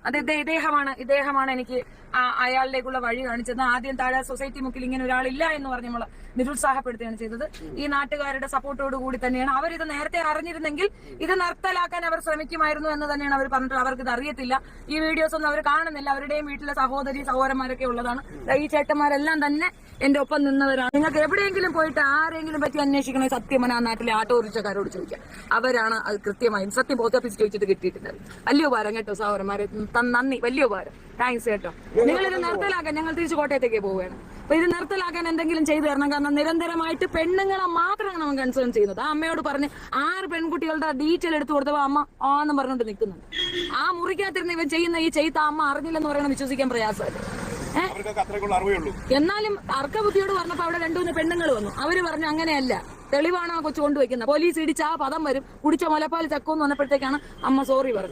അത് ഇദ്ദേഹമാണ് എനിക്ക് അയാളിലേക്കുള്ള വഴി കാണിച്ചത്. ആദ്യം താഴെ സൊസൈറ്റി മുക്കിൽ ഇങ്ങനെ ഒരാളില്ല എന്ന് പറഞ്ഞ് നമ്മൾ നിരുത്സാഹപ്പെടുത്തുകയാണ് ചെയ്തത്. ഈ നാട്ടുകാരുടെ സപ്പോർട്ടോട് കൂടി തന്നെയാണ്. അവരിത് നേരത്തെ അറിഞ്ഞിരുന്നെങ്കിൽ ഇത് നിർത്തലാക്കാൻ അവർ ശ്രമിക്കുമായിരുന്നു എന്ന് തന്നെയാണ് അവർ പറഞ്ഞിട്ടുള്ളത്. അവർക്ക് ഇത് അറിയത്തില്ല, ഈ വീഡിയോസ് ഒന്നും അവർ കാണുന്നില്ല. അവരുടെയും വീട്ടിലെ സഹോദരന്മാരൊക്കെ ഉള്ളതാണ്. ഈ ചേട്ടന്മാരെല്ലാം തന്നെ എന്റെ ഒപ്പം നിന്നവരാണ്. നിങ്ങൾക്ക് എവിടെയെങ്കിലും പോയിട്ട് ആരെങ്കിലും പറ്റി അന്വേഷിക്കണേ സത്യമന നാട്ടിലെ ഓട്ടോറിക്ഷക്കാരോട് ചോദിക്കാം. അവരാണ് അത് കൃത്യമായും സത്യം ബോധപ്പിച്ച് ചോദിച്ചിട്ട് കിട്ടിയിട്ടുണ്ട്. വലിയ ഉപകാരം കേട്ടോ സഹോദരന്മാരെ, നന്ദി, വലിയ ഉപകാരം, താങ്ക്സ് കേട്ടോ. നിങ്ങളിത് നിർത്തലാക്കാൻ ഞങ്ങൾ തിരിച്ച് കോട്ടയത്തേക്ക് പോവുകയാണ്. അപ്പൊ ഇത് നിർത്തലാക്കാൻ എന്തെങ്കിലും ചെയ്തു തരണം. കാരണം നിരന്തരമായിട്ട് പെണ്ണുങ്ങളെ മാത്രമാണ് നമ്മൾ കൺസേൺ ചെയ്യുന്നത്. ആ അമ്മയോട് പറഞ്ഞ് 6 പെൺകുട്ടികളുടെ ഡീറ്റെയിൽ എടുത്തു കൊടുത്തപ്പോ അമ്മ ആന്നും പറഞ്ഞുകൊണ്ട് നിൽക്കുന്നുണ്ട്. ആ മുറിക്കകത്തിരുന്ന് ഇവൻ ചെയ്യുന്ന ഈ ചെയ്ത അമ്മ അറിഞ്ഞില്ലെന്ന് പറയണം, വിശ്വസിക്കാൻ പ്രയാസമല്ലേ. എന്നാലും അർക്കബുദ്ധിയോട് പറഞ്ഞപ്പോ അവിടെ 2-3 പെണ്ണുങ്ങൾ വന്നു. അവര് പറഞ്ഞു അങ്ങനെയല്ല, തെളിവാണ് ആ കൊച്ചു കൊണ്ടുവയ്ക്കുന്നത്. പോലീസ് ഇടിച്ച് ആ പദം വരും, കുടിച്ച മുലപ്പാൽ ചക്കോന്ന് വന്നപ്പോഴത്തേക്കാണ് അമ്മ സോറി പറഞ്ഞത്.